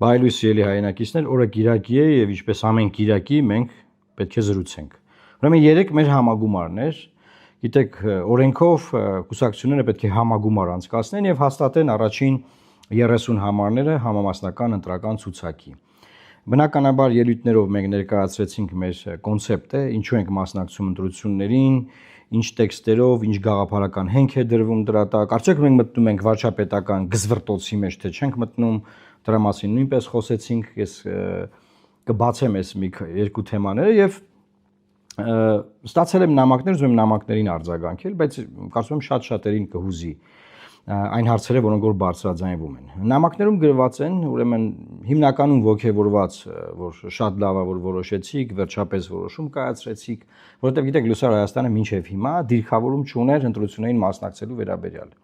Բայլույս ելի հայրենակիցներ, օրը Կիրակի է եւ ինչպես ամեն Կիրակի մենք պետք է զրուցենք։ Ուրեմն երեք մեր համագումարներ, գիտեք, օրենքով կուսակցությունները պետք է համագումար անցկացնեն եւ հաստատեն առաջին 30 համարները համամասնական ընտրական ցուցակի։ Բնականաբար ելույթներով մենք ներկայացրեցինք մեր կոնցեպտը, ինչու ենք մասնակցում ընտրություններին, ինչ տեքստերով, ինչ գաղափարական հենք է դրվում դրա տակ։ Արդյոք մենք մտնում ենք վարչապետական գզվրտոցի մեջ, թե չենք մտնում, դրա մասին նույնպես խոսեցինք, ես կբացեմ այս մի երկու թեմաները եւ ստացել եմ նամակներ, ուզում եմ նամակներին արձագանքել, բայց կարծում եմ շատ-շատերին կհուզի այն հարցերը, որոնք որ բարձրաձայնվում են։ Նամակներում գրված են, ուրեմն հիմնականում ողջևորված, որ շատ լավ է, որ որոշեցիք, վերջապես որոշում կայացրեցիք, որովհետև գիտեք, Լուսար Հայաստանը մինչև հիմա դիրքավորում չուներ ընտրություններին մասնակցելու վերաբերյալ։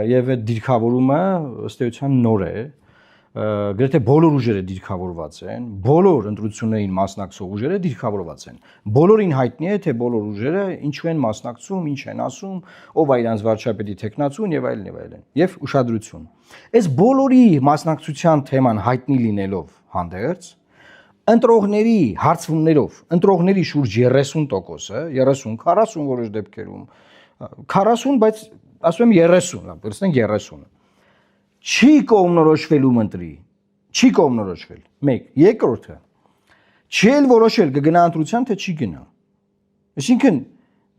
Եվ այդ դիրքավորումը ըստ էության նոր է, գրեթե բոլոր ուժերը դիրքավորված են, բոլոր ընտրություններին մասնակցող ուժերը դիրքավորված են։ Բոլորին հայտնի է, թե բոլոր ուժերը ինչու են մասնակցում, ինչ են ասում, ով է իրանց վարչապետի թեկնածուն եւ այլն եւ այլն։ Եվ ուշադրություն։ Այս բոլորի մասնակցության թեման հայտնի լինելով հանդերձ, ընտրողների հարցումներով, ընտրողների շուրջ 30%-ը, 30-40 որոշ դեպքերում 40, բայց ասում եմ 30, ասենք 30-ը չի կողմնորոշվելու մնտրի, չի կողմնորոշվել, մեկ, երկրորդը, չի էլ որոշել կգնա ընտրության, թե չի գնա, այսինքն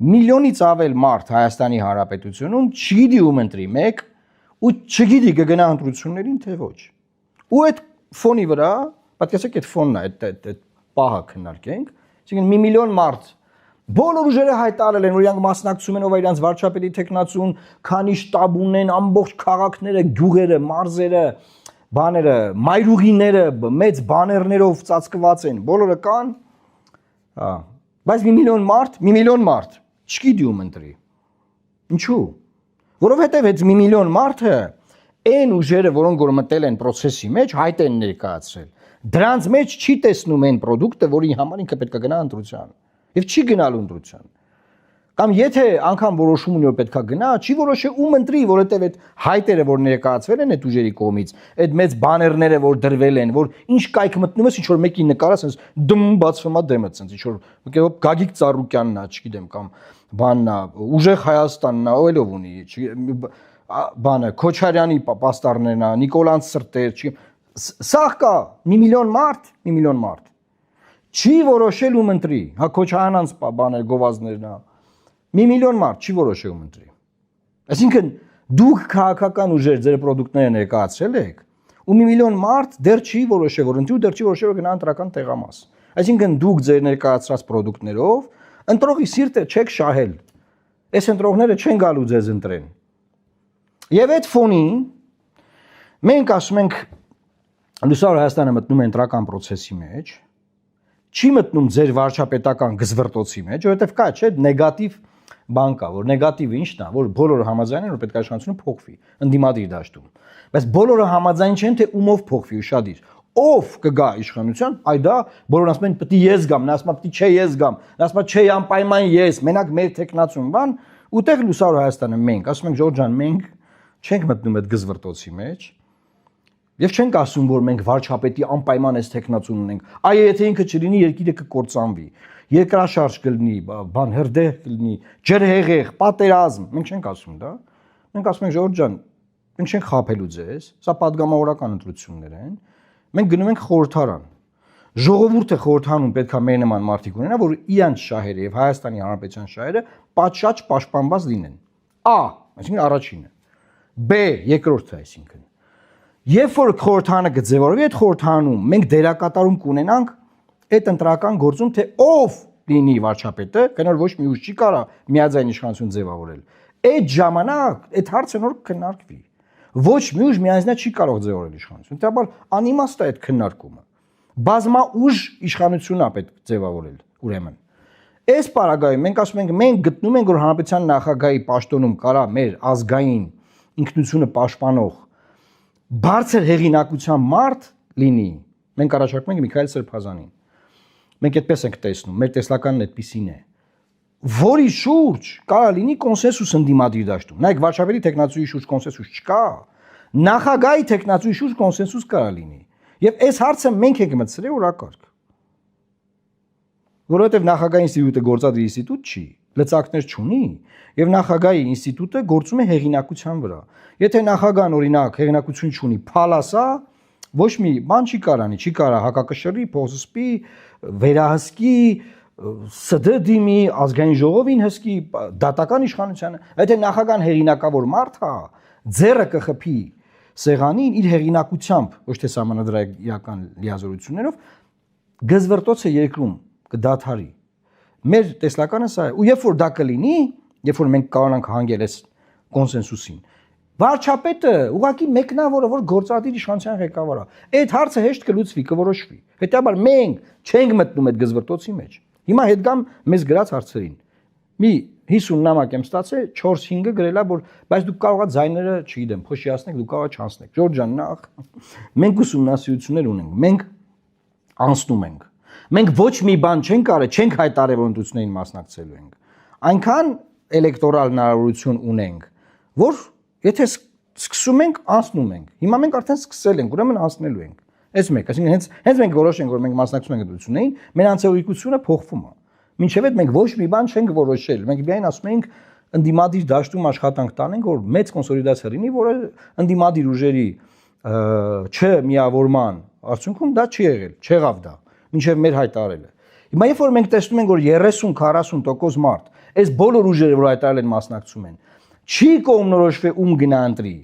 միլիոնից ավել մարդ Հայաստանի Հանրապետությունում չգիտի ում ընտրի մեկ ու չգիտի կգնա ընտրություններին, թե ոչ, ու այդ ֆոնի վրա, պատկերացրեք այդ ֆոնն է, այդ պահը քննարկենք, այսինքն մի միլիոն մարդ բոլոր ուժերը հայտարարել են, որ իրանք մասնակցում են ով է իրանց վարչապետի թեկնածուն, քանի շտաբ ունեն, ամբողջ քաղաքները, գյուղերը, մարզերը, բաները, մայրուղիները, մեծ բաներներով ծածկված են, բոլորը կան, բայց մի միլիոն մարդ չգիտի ում ընտրի։ Ինչու՞։ Որովհետև այդ մի միլիոն մարդը այն ուժերը, որոնք որ մտել են process-ի մեջ, հայտ են ներկայացրել։ Դրանց մեջ չի տեսնում այն product-ը, որի համար ինքը պետք է գնա ընտրության։ Եվ չի գնալու ընտրության։ Կամ եթե անգամ որոշում ունի որ պետքա գնա, չի որոշի ում ընտրի, որովհետև այդ հայտերը, որ ներկայացվել են այդ ուժերի կողմից, այդ մեծ բաներները, որ դրվել են, որ ինչ կայք մտնում ես, ինչ որ մեկին նկարած, sense դմ բացվում է դեմը, sense ինչ որ Գագիկ Ծառուկյանն է, չգիտեմ, կամ բանն է, Ուժեղ Հայաստանն է, ով ունի, բանը Քոչարյանի պաստառներն է, Նիկոլանց սրտեր, սա կա, մի միլիոն մարդ չի որոշել ում ընտրի, հա Քոչարյանց բաներ գովազդներն է, մի միլիոն մարդ չի որոշել ում ընտրի։ Այսինքն դուք քաղաքական ուժեր ձեր product-ները ներկայացրել եք, ու մի միլիոն մարդ դեռ չի որոշել, որ ընտրի ու դեռ չի որոշել որ գնա ընտրական տեղամաս։ Այսինքն դուք ձեր ներկայացրած product-ներով ընտրողի սիրտը չեք շահել։ Այս ընտրողները չեն գալու ձեզ ընտրեն։ Եվ այդ ֆոնին մենք ասում ենք Լուսավոր Հայաստանը մտնում է ընտրական process-ի մեջ, չի մտնում ձեր վարչապետական գզվրտոցի մեջ, որովհետև կա, չէ, նեգատիվ բան կա, որ նեգատիվը ինչն է, որ բոլորը համաձայն են, որ պետք է իշխանությունը փոխվի, ընդդիմադիր դաշտում։ Բայց բոլորը համաձայն չեն, թե ումով փոխվի, ուշադիր։ Ով կգա իշխանության, այ դա բոլորն ասում են պետք է ես գամ, նա ասում է պետք չէ ես գամ, նա ասում է չէ անպայման ես, մենակ մեր տեխնացուն բան, ուտեղ Լուսավոր Հայաստանը մենք, ասում ենք Ժորժան, մենք չենք մտնում այդ գզվրտոցի մեջ։ Եվ չենք ասում, որ մենք վարչապետի անպայման այս տեխնացուն ունենք։ Այ եթե ինքը չլինի, երկիրը կկործանվի, երկրաշարժ կլինի, բան հրդեհ կլինի, ջրհեղեղ, պատերազմ։ Մենք չենք ասում դա։ Մենք ասում ենք Ժորժ ջան, մենք չենք խաբելու ձեզ, սա падգամավորական ընտրություններ են։ Մենք գնում ենք խորհրդարան։ Ժողովուրդը խորհրդանում պետքա մեր նման մարդիկ ունենա, որ իրանց շահերը եւ Հայաստանի Հանրապետության շահերը պատշաճ պաշտպանված լինեն։ A, այսինքն առաջինը։ B, երկրորդը, այսինքն Երբ որ խորհրդարանը կձևավորվի, այդ խորհրդարանում մենք դերակատարում կունենանք այդ ընտրական գործում, թե ով լինի վարչապետը, քանոր ոչ մի ուժ չի կարա միաձայն իշխանություն ձևավորել։ Այդ ժամանակ այդ հարցը նոր կքննարկվի։ Ոչ մի ուժ միայնակ չի կարող ձևավորել իշխանություն։ Դեպաբար անիմաստ է այդ քննարկումը։ Բազմա ուժ իշխանությունն է պետք ձևավորել, ուրեմն։ Այս պարագայում մենք ասում ենք, մենք գտնում ենք, որ հանրապետության նախագահի պաշտոնում կարա մեր ազգային ինքնությունը պաշտպանող բարձր հեղինակության մարդ լինի, մենք առաջարկում ենք Միքայել Սրբազանին։ Մենք այդպես ենք տեսնում, մեր տեսլականն այդպիսին է, որի շուրջ կարա լինի կոնսենսուս ընդդիմադիր դաշտում։ Նայեք, վարչապետի տեխնացուի շուրջ կոնսենսուս չկա, Նախագահի տեխնացուի շուրջ կոնսենսուս կարա լինի։ Եվ այս հարցը մենք ենք մտցրել օրակարգ։ Որովհետև նախագահի ինստիտուտը գործադիր ինստիտուտ չի, լծակներ չունի, եւ նախագահի ինստիտուտը գործում է հեղինակության վրա։ Եթե նախագահան օրինակ հեղինակություն չունի, փալասա, ոչ մի բան չի կարանի, չի կարա հակակշռի, փոխսպի, վերահսկի, ՍԴ-դիմի, ազգային ժողովին հսկի, դատական իշխանությանը։ Եթե նախագահան հեղինակավոր մարդ է, ձեռը կխփի սեղանին իր հեղինակությամբ, ոչ թե սահմանադրական լիազորություններով, գզվրտոցը երկրում կդադարի։ Մեր տեսլականը սա է։ Ու երբ որ դա կլինի, երբ որ մենք կարողանանք հանգել այս կոնսենսուսին, վարչապետը ուղղակի մեկնավորը, որ գործադիր իշխանության ղեկավարը, այդ հարցը հեշտ կլուծվի, կորոշվի։ Հետաբար մենք չենք մտնում այդ գզվրտոցի մեջ։ Հիմա հետ գամ մեզ գրած հարցերին։ Մի 50 նամակ եմ ստացել, 4-5-ը գրելա, որ բայց դուք կարող եք ձայները, չգիտեմ, փոշիացնեք, դուք կարող եք չանցնեք։ Ժորժ ջան, նախ մենք ուսումնասիրություններ ունենք, մենք անցնում ենք։ Մենք ոչ մի բան չենք արել, չենք հայտարարել, որ ընտրություններին մասնակցելու ենք։ Այնքան էլեկտորալ հնարավորություն ունենք, որ եթե սկսում ենք, անցնում ենք։ Հիմա մենք արդեն սկսել ենք, ուրեմն անցնելու ենք։ Այս մեկ, այսինքն հենց մենք որոշենք, որ մենք մասնակցում ենք ընտրություններին, մեր անձեռնությունը փոխվում է։ Մինչև այդ մենք ոչ մի բան չենք որոշել։ Մենք միայն ասում ենք ընդդիմադիր դաշտում աշխատանք տանենք, որ մեծ կոնսոլիդացիա լինի, որը ընդդիմադիր ուժերի չմիավորման արդյունքում դա չի եղել, չեղավ դա, մինչև մեր հայտարարելը։ Հիմա երբ որ մենք տեսնում ենք, որ 30-40% մարդ, այս բոլոր ուժերը, որ հայտարարել են մասնակցում են, չի կողմնորոշվել ում գնա ընտրի,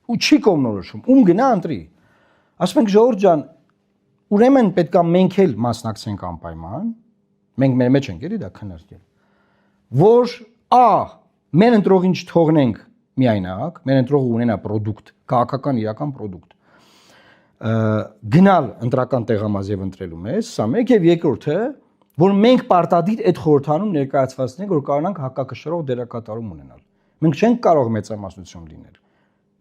ու չի կողմնորոշվում, ում գնա ընտրի։ Ասում ենք ժողովուրդ ջան, ուրեմն պետք է մենք էլ մասնակցենք անպայման, մենք մեր մեջ ենք էլի դա քննարկել, որ մեր ընտրողին չթողնենք միայնակ, մեր ընտրողը ունենա պրոդուկտ, քաղաքական իրական պրոդուկտ, գնալ ընտրական տեղամաս եւ ընտրելու մեզ, սա մեկ, եւ երկրորդը, որ մենք պարտադիր այդ խորհրդանում ներկայացվածնենք, որ կարողանանք հակակշռող դերակատարում ունենալ։ Մենք չենք կարող մեծամասնություն լինել։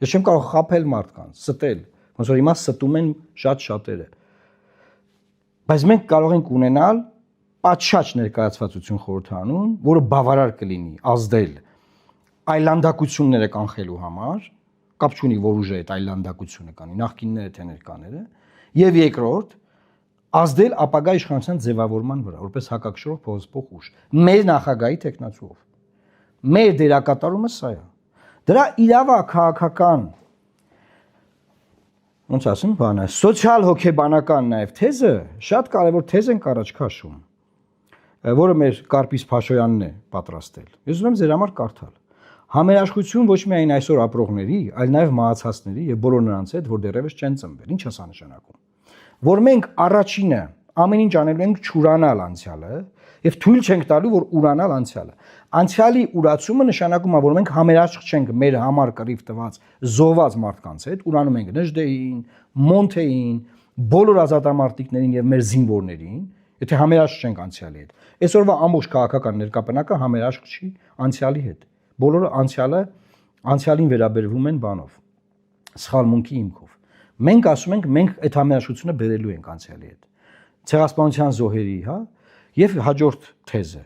Ես չեմ կարող խաբել մարդկանց, ստել, ոնց որ հիմա ստում են շատերը։ Բայց մենք կարող ենք ունենալ պատշաճ ներկայացվածություն խորհրդանում, որը բավարար կլինի ազդել այլանդակությունները կանխելու համար, կապ չունի որ ուժը այդ այլանդակությունը կանի, նախկինները թե ներկաները, եւ երկրորդ ազդել ապագա իշխանության ձևավորման վրա, որպես հակակշռող փոխզբող ուժ։ Մեր նախագահի տեխնացուով։ Մեր դերակատարումը սա է։ Դրա իրավա քաղաքական ոնց ասեմ, բանը, սոցիալ հոգեբանական նաև թեզը շատ կարևոր թեզ ենք առաջ քաշում, որը մեր Կարպիս Փաշոյանն է պատրաստել։ Ես ուզում եմ ձեր համար կարդալ։ Համերաշխություն ոչ միայն այսօր ապրողների, այլ նաև մահացածների եւ բոլոր նրանց հետ, որ դեռևս չեն ծնվել։ Ինչ է սա նշանակում։ Որ մենք առաջինը ամեն ինչ անելու ենք չուրանալ անցյալը եւ թույլ չենք տալու, որ ուրանալ անցյալը։ Անցյալի ուրացումը նշանակում է, որ մենք համերաշխ չենք մեր համար կռիվ տված զոհված մարդկանց հետ, ուրանում ենք Նժդեին, Մոնթեին, բոլոր ազատամարտիկներին եւ մեր զինվորներին, եթե համերաշխ չենք անցյալի հետ։ Այսօրվա ամբողջ քաղաքական ներկայապնակը համերաշխ չի անցյալի հետ։ Բոլորը անցյալին վերաբերվում են բանով, սխալմունքի հիմքով։ Մենք ասում ենք, մենք այդ համերաշխությունը բերելու ենք անցյալի հետ։ Ցեղասպանության զոհերի, հա, եւ հաջորդ թեզը։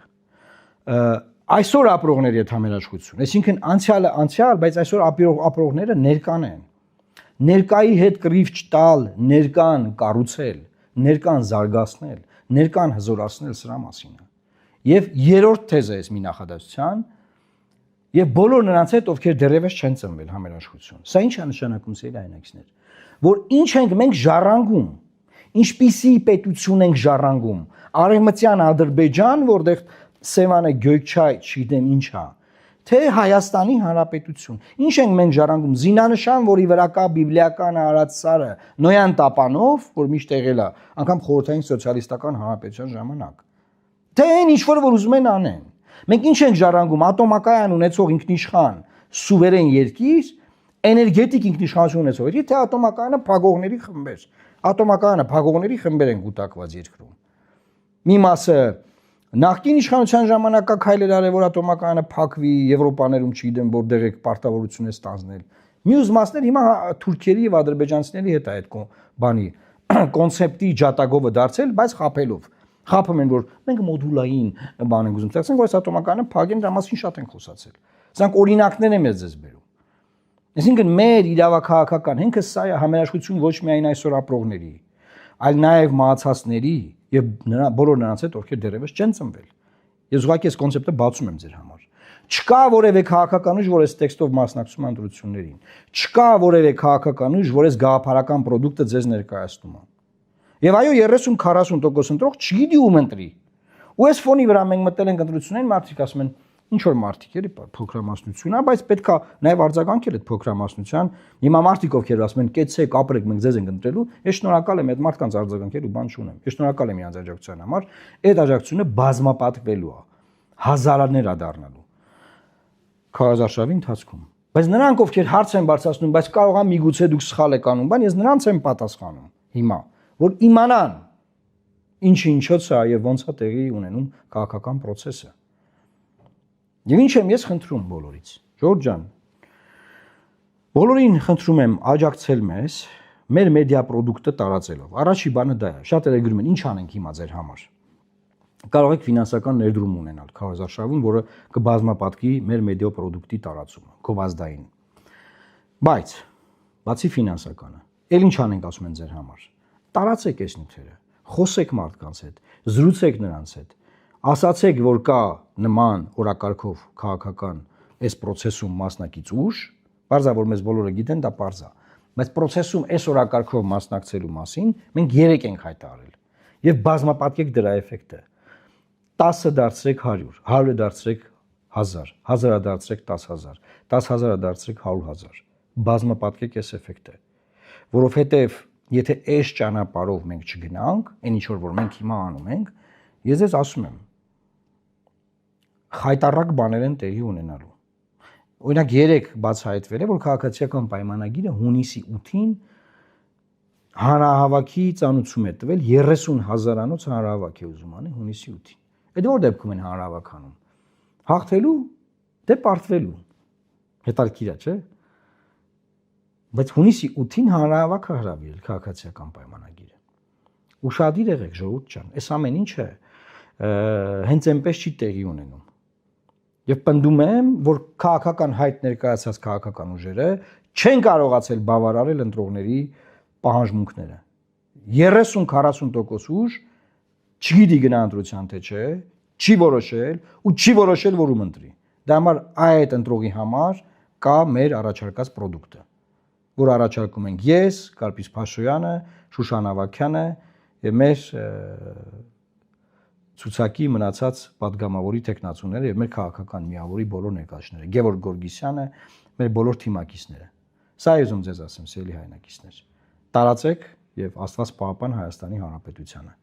Այսօր ապրողների հետ համերաշխություն, այսինքն անցյալը անցյալ, բայց այսօր ապրողները ներկան են։ Ներկայի հետ կռիվ չտալ, ներկան կառուցել, ներկան զարգացնել, ներկան հզորացնել սրա մասին է։ Եվ երրորդ թեզը է մի նախադասության, եւ բոլոր նրանց հետ, ովքեր դեռևս չեն ծնվել համերաշխություն։ Սա ինչ է նշանակում, սիրելի հայրենակիցներ, որ ինչ ենք մենք ժառանգում, ինչպիսի պետություն ենք ժառանգում, Արևմտյան Ադրբեջան, որտեղ Սևանը Գյոյքչայ, չգիտեմ ինչա, թե Հայաստանի Հանրապետություն։ Ինչ ենք մենք ժառանգում, զինանշան, որի վրա կա բիբլիական արած սարը, Նոյան տապանով, որ միշտ եղել է, անգամ խորհրդային սոցիալիստական հանրապետության ժամանակ։ Թե այն ինչ որ ուզում են անեն։ Մենք ինչ ենք ժառանգում, ատոմակայան ունեցող ինքնիշխան, սուվերեն երկիր, էներգետիկ ինքնիշխանություն ունեցող երկիր, թե ատոմակայանը փակողների խմբեր։ Ատոմակայանը փակողների խմբեր են կուտակված երկրում։ Մի մասը նախկին իշխանության ժամանակա քայլեր արել, որ ատոմակայանը փակվի, Եվրոպաներում չգիտեմ որտեղ է պարտավորություն է ստանձնել։ Մյուս մասներ հիմա թուրքերի եւ ադրբեջանցիների հետ է այդ բանի կոնցեպտի ջատագովը դարձել, բայց խափելով։ Խափում են, որ մենք մոդուլային բան ենք ուզում ստեղծենք, որ այս ատոմակայանը փակեն, դրա մասին շատ ենք խոսացել։ Սրանք օրինակներ եմ ես ձեզ բերում։ Այսինքն մեր իրավաքաղաքական հենքը սա է համերաշխություն ոչ միայն այսօր ապրողների, այլ նաև մահացածների եւ բոլոր նրանց հետ, ովքեր դեռևս չեն ծնվել։ Ես ուղղակի այս կոնցեպտը բացում եմ ձեր համար։ Չկա որևէ քաղաքական ուժ, որ այս տեքստով մասնակցում է ընտրություններին։ Չկա որևէ քաղաքական ուժ, որ այս գաղափարական ապրանքը ձեզ ներկայացնում է։ Եվ այո, 30-40% ընտրող չգիտի ում ընտրի։ Ու այս ֆոնի վրա մենք մտել ենք ընտրություններին, մարդիկ ասում են, ինչ որ մարդիկ էլի փոքրամասնություն է, բայց պետքա նաև արձագանքել այդ փոքրամասնության։ Հիմա մարդիկ ովքեր ասում են, կեցեք, ապրեք, մենք ձեզ ենք ընտրելու, ես շնորհակալ եմ այդ մարդկանց արձագանքելու բան չունեմ։ Ես շնորհակալ եմ իրանց աջակցության համար, այդ աջակցությունը բազմապատկվելու է, հազարներ է դառնալու քարոզարշավի ընթացքում։ Բայց նրանք ովքեր հարց են բարձրացնում, բայց կարող է միգուցե դուք սխալ եք անում, բան ես նրանց եմ պատասխանում հիմա, որ իմանան ինչը է եւ ոնց է տեղի ունենում քաղաքական process-ը։ Եվ ինչ եմ ես խնդրում բոլորից, Ժորժ ջան, բոլորին խնդրում եմ աջակցել մեզ մեր մեդիա պրոդուկտը տարածելով։ Առաջի բանը դա է։ Շատերը գրում են, ինչ անենք հիմա ձեր համար։ Կարող եք ֆինանսական ներդրում ունենալ քարոզարշավում, որը կբազմապատկի մեր մեդիա պրոդուկտի տարածումը, գովազդային։ Բայց բացի ֆինանսականը, ել ինչ անենք ասում են ձեր համար։ Տարածեք այս նյութերը, խոսեք մարդկանց հետ, զրուցեք նրանց հետ, ասացեք, որ կա նման օրակարգով քաղաքական այս process-ում մասնակից ուժ, բարձա որ մեզ բոլորը գիտեն, դա բարձ է, բայց process-ում այս օրակարգով մասնակցելու մասին մենք 3 ենք հայտարարել եւ բազմապատկեք դրա էֆեկտը 10-ը դարձրեք 100, 100-ը դարձրեք 1000, 1000-ը դարձրեք 10000, 10000-ը դարձրեք 100000, բազմապատկեք այս էֆեկտը, որովհետեւ եթե այս ճանապարհով մենք չգնանք, այն ինչ որ մենք հիմա անում ենք, ես ձեզ ասում եմ, խայտառակ բաներ են տեղի ունենալու։ Օրինակ 3 բացահայտվել է, որ քաղաքացիական պայմանագիրը հունիսի 8-ին հանրահավաքի ծանուցում է տվել 30000-անոց հանրահավաք է ուզում անի հունիսի 8-ին։ Այդ որ դեպքում են հանրահավաք անում։ Հաղթելու, դե պարտվելու։ Հետարքիր է, չէ՞։ Բայց հունիսի 8-ին հանրահավաքը հրավիրել քաղաքացիական պայմանագիրը։ Ուշադիր եղեք, ժողովուրդ ջան, այս ամեն ինչը հենց այնպես չի տեղի ունենում։ Եվ պնդում եմ, որ քաղաքական հայտ ներկայացած քաղաքական ուժերը չեն կարողացել բավարարել ընտրողների պահանջմունքները։ 30-40% ուժ չգիտի գնա ընտրության թե չէ, չի որոշել ու չի որոշել որ ում ընտրի։ Դա համար այդ ընտրողի համար կա մեր առաջարկած ապրանքը, որ առաջարկում ենք ես, Կարպիս Փաշոյանը, Շուշան Ավագյանը եւ մեր ցուցակի մնացած падգամավորի տեխնացուները եւ մեր քաղաքական միավորի բոլոր ներկայացները, Գևորգ Գորգիսյանը, մեր բոլոր թիմակիցները։ Սա ուզում ձեզ ասեմ, սիրելի հայրենակիցներ։ Տարածեք եւ Աստված պահապան Հայաստանի Հանրապետությանը։